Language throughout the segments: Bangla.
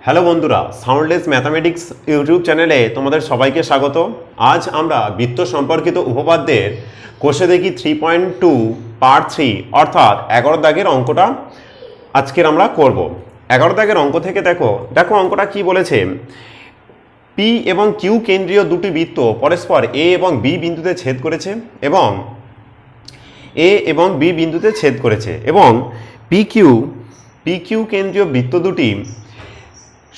হ্যালো বন্ধুরা, সাউন্ডলেস ম্যাথামেটিক্স ইউটিউব চ্যানেলে তোমাদের সবাইকে স্বাগত। আজ আমরা বৃত্ত সম্পর্কিত উপপাদ্যের কোষে দেখি 3.2 পার্ট 3 অর্থাৎ 11 দাগের অঙ্কটা আজকের আমরা করব। 11 দাগের অঙ্ক থেকে দেখো অঙ্কটা কি বলেছে। পি এবং কিউ কেন্দ্রীয় দুটি বৃত্ত পরস্পর এ এবং বি বিন্দুতে ছেদ করেছে এবং পি কিউ কেন্দ্রীয় বৃত্ত দুটি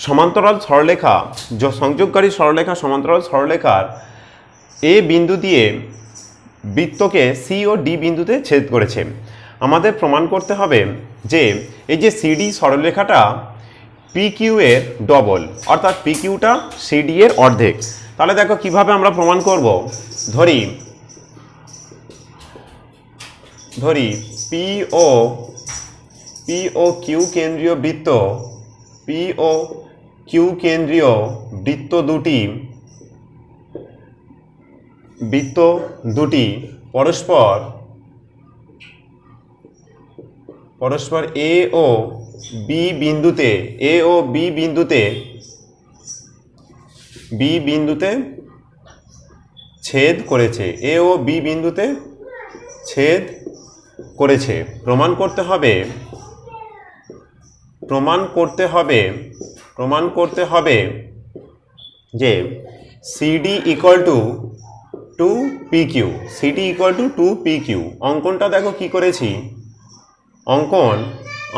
সমান্তরাল সরলরেখা সংযোগকারী সরলরেখা সমান্তরাল সরলরেখার এ বিন্দু দিয়ে বৃত্তকে সি ও ডি বিন্দুতে ছেদ করেছে। আমাদের প্রমাণ করতে হবে যে এই যে সিডি সরলরেখাটা পি কিউ এর ডবল, অর্থাৎ পি কিউটা সিডি এর অর্ধেক। তাহলে দেখো কিভাবে আমরা প্রমাণ করব। ধরি পি ও কিউ কেন্দ্রীয় বৃত্ত দুটি পরস্পর এ ও বি বিন্দুতে ছেদ করেছে। প্রমাণ করতে হবে যে সিডি ইকুয়াল টু 2PQ। অঙ্কনটা দেখো কি করেছি। অঙ্কন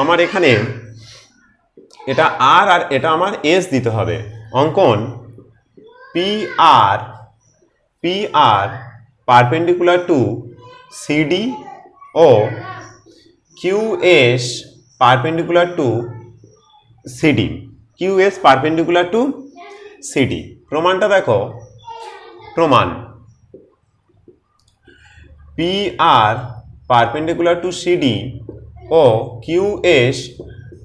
আমার এখানে এটা আর এটা আমার এস দিতে হবে। অঙ্কন P R perpendicular to CD ও QS পারপেন্ডিকুলার টু সিডি। প্রমাণটা দেখো। প্রমাণ P R perpendicular to CD ও QS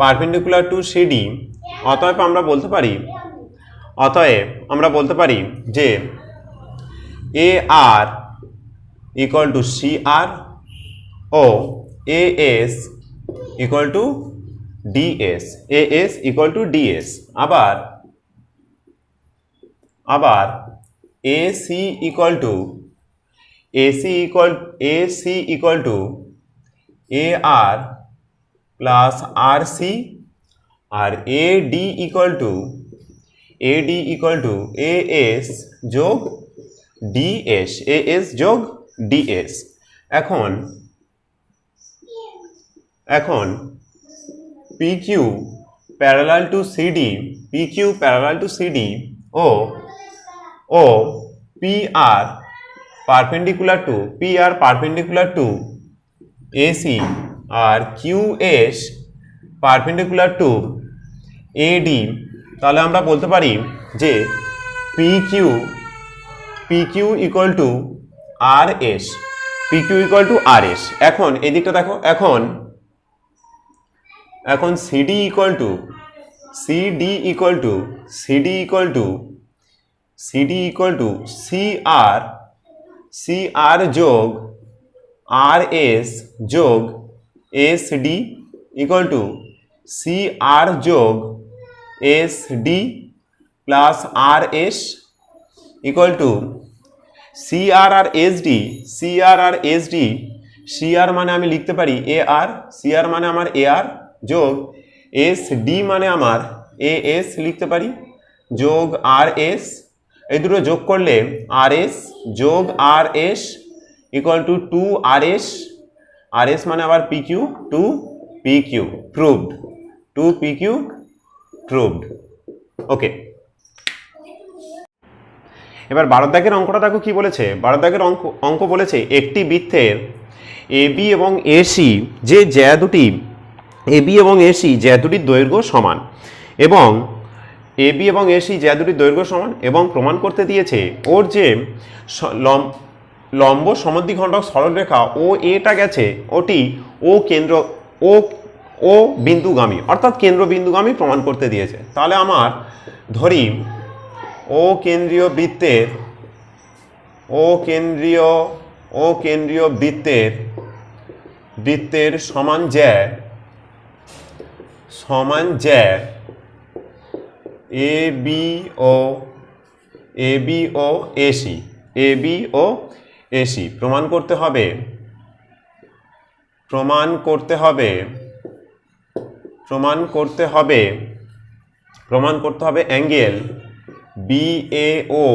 পারপেন্ডিকুলার টু সিডি। অতএব আমরা বলতে পারি যে A R equal to C R ও AS ইকুয়াল টু ডিএস। আবার AC equal to AR plus RC আর AD ইকুয়াল টু AS যোগ DS। এখন PQ প্যারালাল টু CD ও PR পারপেন্ডিকুলার টু AC আর QS পারপেন্ডিকুলার টু AD। তাহলে আমরা বলতে পারি যে PQ ইকুয়াল টু RS। এখন এই দিকটা দেখো। এখন CD ইকুয়াল টু CR যোগ RS যোগ SD ইকুয়াল টু CR যোগ SD plus RS equal to CR আর SD। CR মানে আমি লিখতে পারি AR, CR মানে আমার AR যোগ SD মানে আমার AS লিখতে পারি যোগ RS। এই দুটো যোগ করলে RS যোগ RS ইকুয়াল টু 2RS মানে আবার PQ, 2PQ প্রুভড। ওকে, এবার 12 দাগের অঙ্কটা দেখো কি বলেছে। 12 দাগের অঙ্ক বলেছে একটি বৃত্তের AB এবং AC জ্যা দুটির দৈর্ঘ্য সমান এবং প্রমাণ করতে দিয়েছে ওর যে লম্ব সমদ্বিখণ্ডক সরলরেখা ও এটা গেছে ওটি ও বিন্দুগামী, অর্থাৎ কেন্দ্রবিন্দুগামী প্রমাণ করতে দিয়েছে। তাহলে আমার ধরি ও কেন্দ্রীয় বৃত্তের সমান জ্যা A B O AC, A B O AC প্রমাণ করতে হবে অ্যাঙ্গেল বি এ ও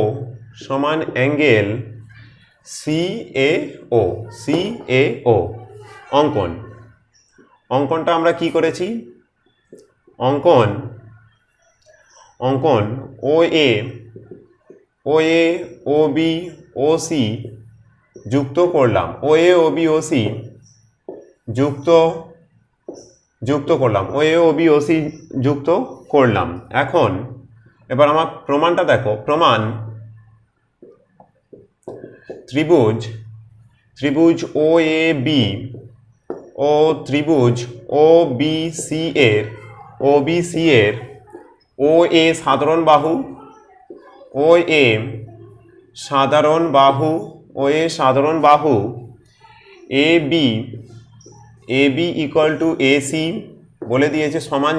সমান অ্যাঙ্গেল সি এ ও। অঙ্কনটা আমরা কি করেছি? অঙ্কন ও এ ও বি ও সি যুক্ত করলাম, ও এ ও বি ও সি যুক্ত করলাম। এখন এবার আমার প্রমাণটা দেখো। প্রমাণ ত্রিভুজ ও এ বি ও ত্রিভুজ ও বি সি এর ও এ সাধারণ বাহু A B equal to AC বলে দিয়েছে, সমান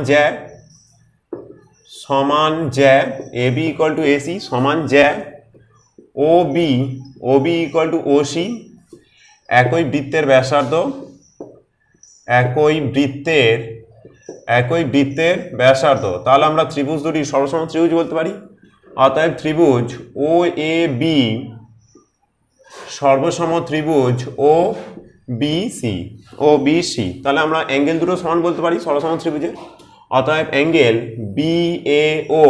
জ্যা A B equal to AC সমান জ্যা ও বি ইকুয়াল টু ওসি, একই বৃত্তের ব্যাসার্ধ। তাহলে আমরা ত্রিভুজ দুটি সর্বসম ত্রিভুজ বলতে পারি। অতএব ত্রিভুজ ও এ বি সর্বসম ত্রিভুজ ও বি সি। তাহলে আমরা অ্যাঙ্গেল দুটো সমান বলতে পারি সর্বসম ত্রিভুজের। অতএব angle B A O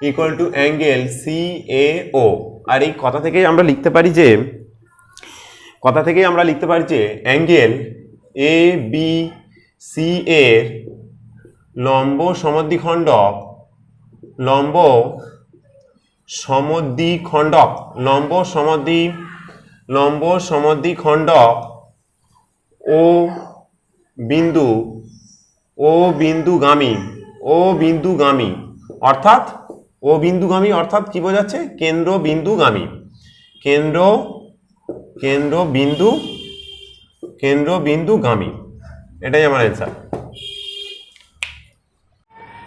equal to angle C A O. আর এই কথা থেকেই আমরা লিখতে পারি যে অ্যাঙ্গেল এ বি সি এর লম্ব সমদ্বিখণ্ডক ও বিন্দুগামী অর্থাৎ কি বোঝাচ্ছে? কেন্দ্রবিন্দুগামী। এটাই আমার অ্যান্সার।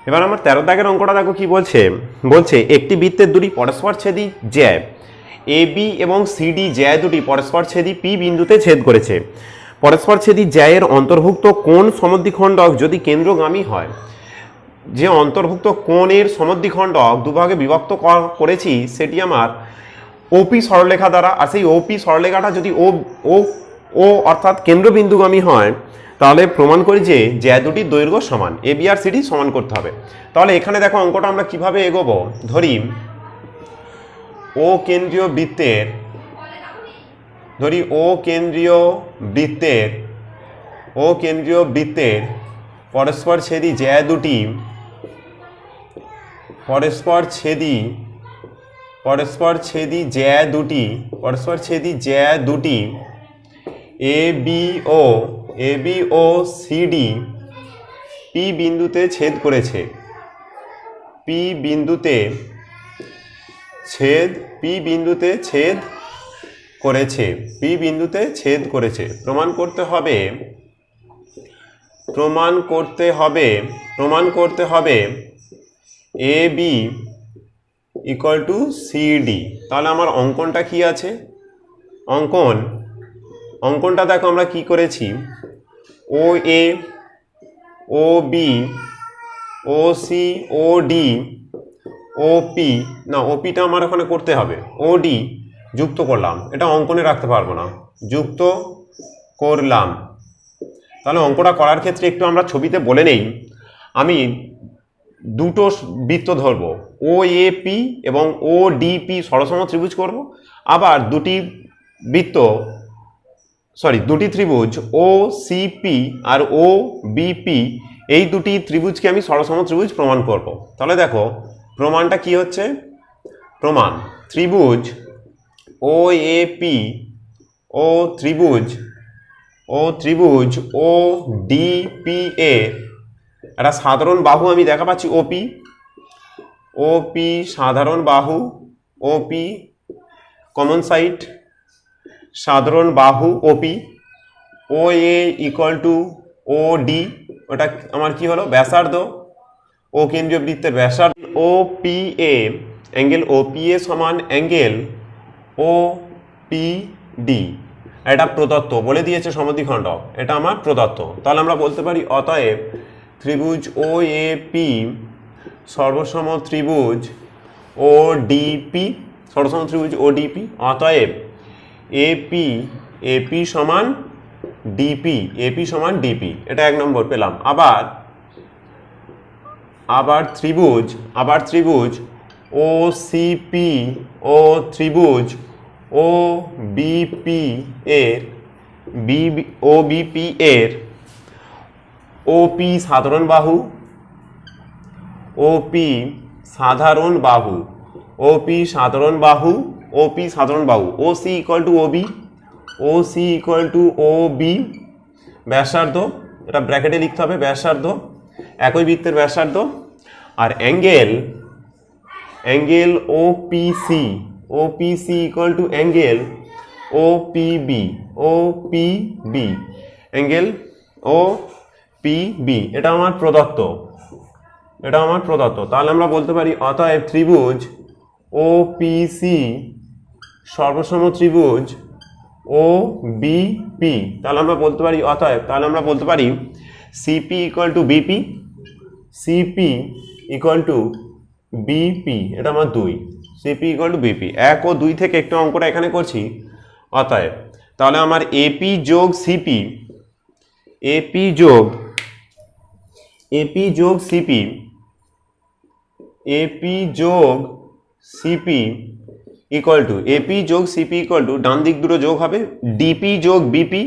এবার আমার 13 দাগের অঙ্কটা দেখো কি বলছে একটি বৃত্তের দুটি পরস্পরছেদী জ্যা এ বি এবং সিডি জ্যা দুটি পরস্পরছেদী পি বিন্দুতে ছেদ করেছে। পরস্পরছেদী জ্যায়ের অন্তর্ভুক্ত কোণ সমদ্বিখণ্ডক যদি কেন্দ্রগামী হয়, যে অন্তর্ভুক্ত কোণের সমদ্বিখণ্ডক দুভাগে বিভক্ত করেছি সেটি আমার ওপি সরলরেখা দ্বারা। আর সেই ওপি সরলরেখাটা যদি ও অর্থাৎ কেন্দ্রবিন্দুগামী হয়, তাহলে প্রমাণ করি যে জ্যা দুটির দৈর্ঘ্য সমান, এ বি আর সিডি সমান করতে হবে। তাহলে এখানে দেখো অঙ্কটা আমরা কিভাবে এগোবো। ধরি ও কেন্দ্রীয় বৃত্তের পরস্পরছেদী জ্যা দুটি A B O CD P বিন্দুতে ছেদ করেছে। প্রমাণ করতে হবে A B equal two CD. তাহলে আমার অঙ্কনটা কি আছে? অঙ্কনটা দেখো আমরা কি করেছি। ও এ ও বি ও সি ও ডি ও পি, না ও পিটা আমার ওখানে করতে হবে, ও ডি যুক্ত করলাম। এটা অঙ্কনে রাখতে পারবো না, যুক্ত করলাম। তাহলে অঙ্কটা করার ক্ষেত্রে একটু আমরা ছবিতে বলে নেই। আমি দুটো বৃত্ত ধরবো, ও এ পি এবং ও ডি পি সরসম ত্রিভুজ করব। আবার দুটি ত্রিভুজ ও সি পি আর ও বিপি, এই দুটি ত্রিভুজকে আমি সরসম ত্রিভুজ প্রমাণ করব। তাহলে দেখো প্রমাণটা কি হচ্ছে। প্রমাণ ত্রিভুজ ও এ পি ও ত্রিভুজ ও ডিপি এর একটা সাধারণ বাহু আমি দেখা পাচ্ছি ওপি সাধারণ বাহু, ওপি কমন সাইড, সাধারণ বাহু OP, O A equal to O D, ওটা আমার কি হলো ব্যাসার্ধ, ও কেন্দ্রীয় বৃত্তের ব্যাসার্ধ O P A, angle O P A সমান অ্যাঙ্গেল ও পি ডি। এটা প্রদত্ত বলে দিয়েছে সমদ্বিখণ্ডক, এটা আমার প্রদত্ত। তাহলে আমরা বলতে পারি অতএব ত্রিভুজ ও এ পি সর্বসম ত্রিভুজ ও ডিপি, সর্বসম ত্রিভুজ ও ডিপি। অতএব এপি সমান ডিপি, এপি সমান ডিপি, এটা 1 নম্বর পেলাম। আবার ত্রিভুজ ও সিপি ও ত্রিভুজ ও বিপি এর ওপি সাধারণ বাহু, ওপি সাধারণ বাহু, O C equal to OB, ব্যাসার্ধ, এটা ব্র্যাকেটে লিখতে হবে, ব্যাসার্ধ, একই বৃত্তের ব্যাসার্ধ। আর angle OPC equal to angle OPB, angle OPB, এটা আমার প্রদত্ত। তাহলে আমরা বলতে পারি অতএব ত্রিভুজ ওপিসি সর্বসম ত্রিভুজ ও বিপি। তাহলে আমরা বলতে পারি সিপি ইকুয়াল টু বিপি, এটা আমার 2, সিপি ইকুয়াল টু বিপি। 1 ও 2 থেকে একটু অঙ্কটা এখানে করছি। অতএব তাহলে আমার এপি যোগ সিপি ইকুয়াল টু ডান দিক দুটো যোগ হবে ডিপি যোগ বিপি,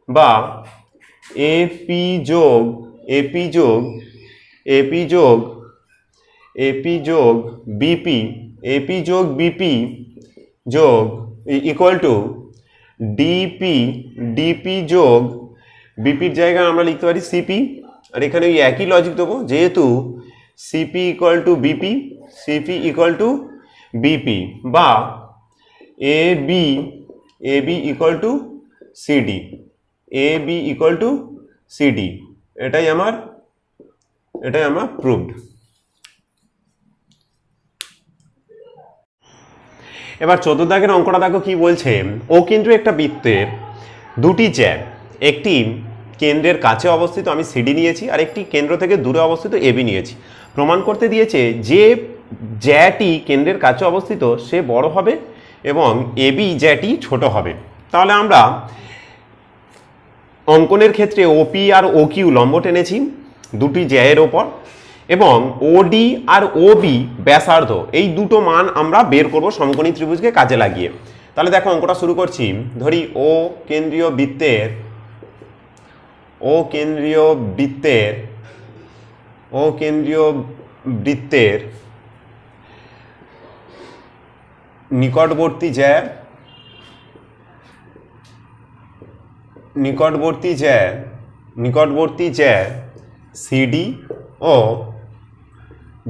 বা এপি যোগ বিপি যোগ ইকুয়াল টু ডিপি যোগ বিপির জায়গায় আমরা লিখতে পারি সিপি। আর এখানে ওই একই লজিক দেবো, যেহেতু সিপি ইকুয়াল টু বিপি, বা এবি ইকুয়াল টু সিডি, এটাই আমার প্রুভড। এবার 14 দাগের অঙ্কটা দেখো কি বলছে। ও কিন্তু একটা বৃত্তের দুটি জ্যা, একটি কেন্দ্রের কাছে অবস্থিত, আমি সিডি নিয়েছি, আর একটি কেন্দ্র থেকে দূরে অবস্থিত এবি নিয়েছি। প্রমাণ করতে দিয়েছে যে জ্যাটি কেন্দ্রের কাছে অবস্থিত সে বড় হবে এবং এবি জ্যাটি ছোট হবে। তাহলে আমরা অঙ্কনের ক্ষেত্রে ওপি আর ওকিউ লম্ব টেনেছি দুটি জ্যায়ের ওপর, এবং ওডি আর ওবি ব্যাসার্ধ, এই দুটো মান আমরা বের করব সমকোণী ত্রিভুজকে কাজে লাগিয়ে। তাহলে দেখো অঙ্কটা শুরু করছি। ধরি ও কেন্দ্রীয় বৃত্তের নিকটবর্তী জ্যা সিডি ও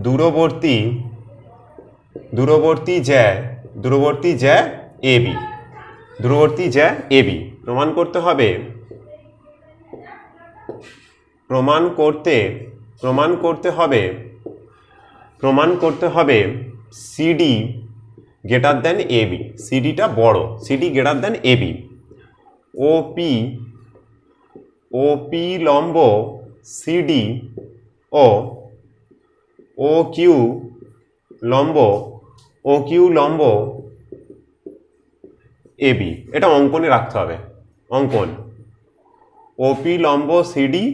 দূরবর্তী জ্যা এবি। প্রমাণ করতে হবে সিডি গ্রেটার দেন এবি, সিডিটা বড়, CD greater than AB. OP লম্ব সিডি ও কিউ লম্ব এবি, এটা অঙ্কনে রাখতে হবে। অঙ্কন ওপি লম্ব সিডি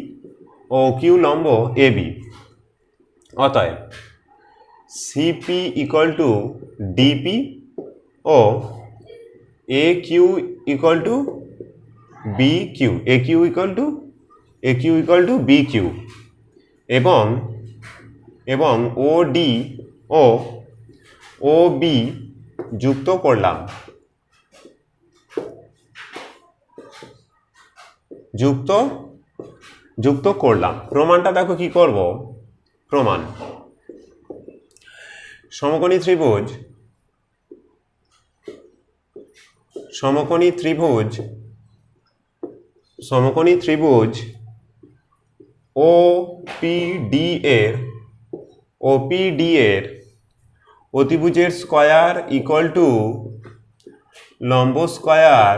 ও কিউ লম্ব এবি। অতএব সিপি ইকুয়াল টু ডিপি ও A Q equal to B Q, A Q equal to B Q, এবং ও ডি ও বি যুক্ত করলাম। প্রমাণটা দেখো কি করব। প্রমাণ সমকোণী ত্রিভুজ সমকোণী ত্রিভুজ ওপিডি এর অতিভুজের স্কয়ার ইকুয়াল টু লম্ব স্কয়ার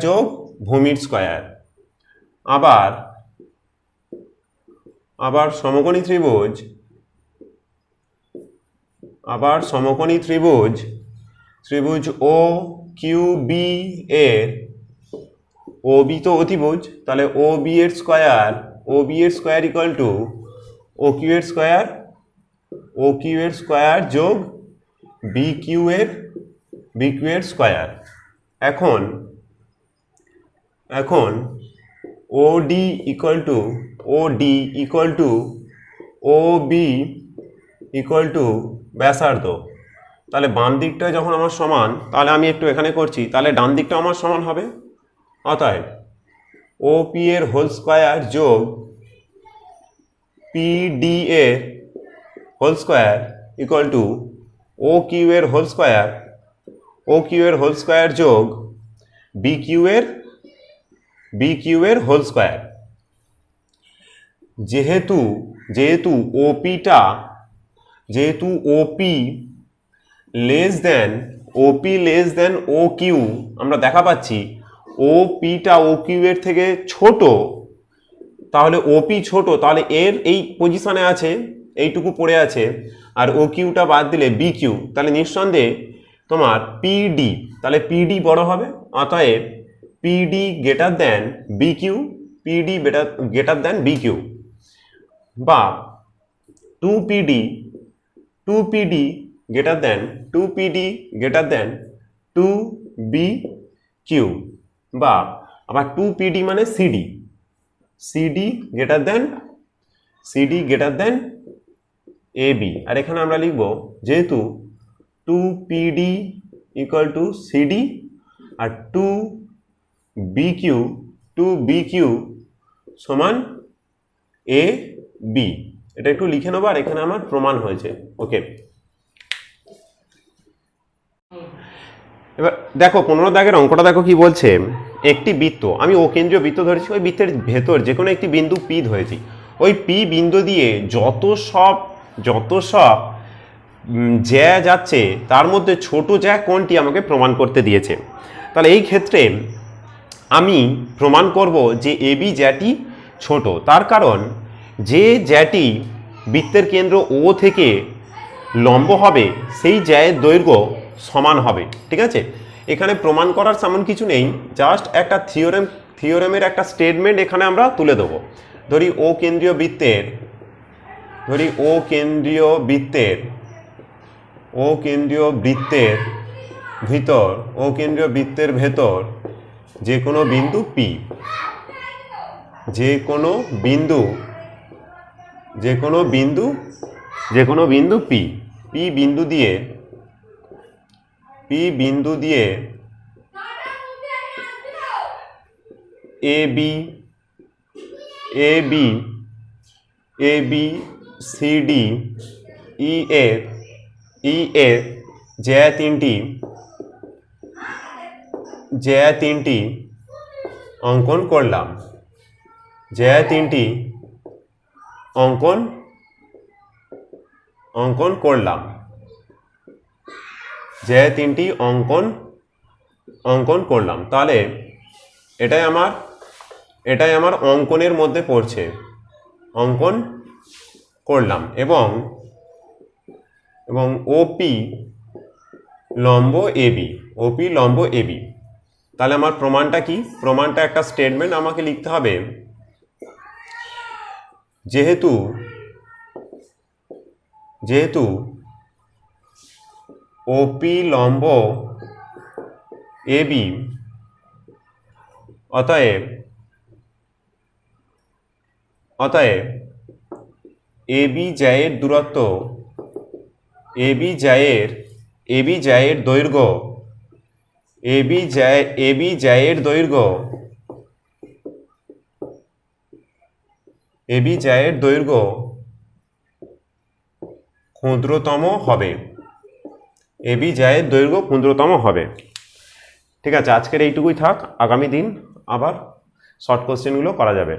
যোগ ভূমির স্কয়ার। আবার সমকোণী ত্রিভুজ ও কিউ বি এর ওবি তো অতিভুজ, তাহলে ও বি এর square equal to O Q এর স্কয়ার যোগ বি কিউ এর স্কয়ার। এখন OD equal to O B equal to ব্যাসার্ধ। তাহলে বাম দিকটা যখন আমার সমান, তাহলে আমি একটু এখানে করছি, তাহলে ডান দিকটা আমার সমান হবে। অতএব ও পি এর হোল স্কয়ার যোগ পিডি এর whole square equal to O Q এর হোল স্কয়ার যোগ বি কিউ এর হোল স্কয়ার। যেহেতু OP less than O Q, আমরা দেখা পাচ্ছি ও পিটা ও কিউ এর থেকে ছোট, তাহলে ওপি ছোট, তাহলে এর এই পজিশনে আছে, এইটুকু পড়ে আছে, আর ও কিউটা বাদ দিলে বি কিউ, তাহলে নিঃসন্দেহে তোমার পিডি, তাহলে পিডি বড় হবে। অতএব PD greater than B Q, বা 2PD গ্রেটার দেন 2BQ, বা আবার 2PD মানে CD গ্রেটার দেন AB। আর এখানে আমরা লিখব যেহেতু 2PD equal to CD R 2BQ সমান AB। এটা একটু লিখে নেবো, আর এখানে আমার প্রমাণ হয়েছে। ওকে, এবার দেখো 15 দাগের অঙ্কটা দেখো কি বলছে। একটি বৃত্ত, আমি ও কেন্দ্রীয় বৃত্ত ধরেছি, ওই বৃত্তের ভেতর যে কোনো একটি বিন্দু পি ধরেছি। ওই পি বিন্দু দিয়ে যত সব জ্যা যাচ্ছে তার মধ্যে ছোট জ্যা কোনটি আমাকে প্রমাণ করতে দিয়েছে। তাহলে এই ক্ষেত্রে আমি প্রমাণ করব যে এবি জ্যাটি ছোট, তার কারণ যে জ্যাটি বৃত্তের কেন্দ্র ও থেকে লম্ব হবে সেই জ্যায়ের দৈর্ঘ্য সমান হবে। ঠিক আছে, এখানে প্রমাণ করার তেমন কিছু নেই, জাস্ট একটা থিওরেমের একটা স্টেটমেন্ট এখানে আমরা তুলে দেবো। ধরি ও কেন্দ্রীয় বৃত্তের ভেতর যে কোনো বিন্দু পি, পি বিন্দু দিয়ে AB CD E এর জ্যা তিনটি অঙ্কন করলাম। তাহলে এটাই আমার অঙ্কনের মধ্যে পড়ছে, অঙ্কন করলাম। এবং ওপি লম্ব এবি। তাহলে আমার প্রমাণটা কি? প্রমাণটা একটা স্টেটমেন্ট আমাকে লিখতে হবে। যেহেতু ওপি লম্ব এবি, অতএব এবি জ্যায়ের দূরত্ব, এবি জ্যায়ের দৈর্ঘ্য ক্ষুদ্রতম হবে। ঠিক আছে, আজকের এইটুকুই থাক, আগামী দিন আবার শর্ট কোশ্চেনগুলো করা যাবে।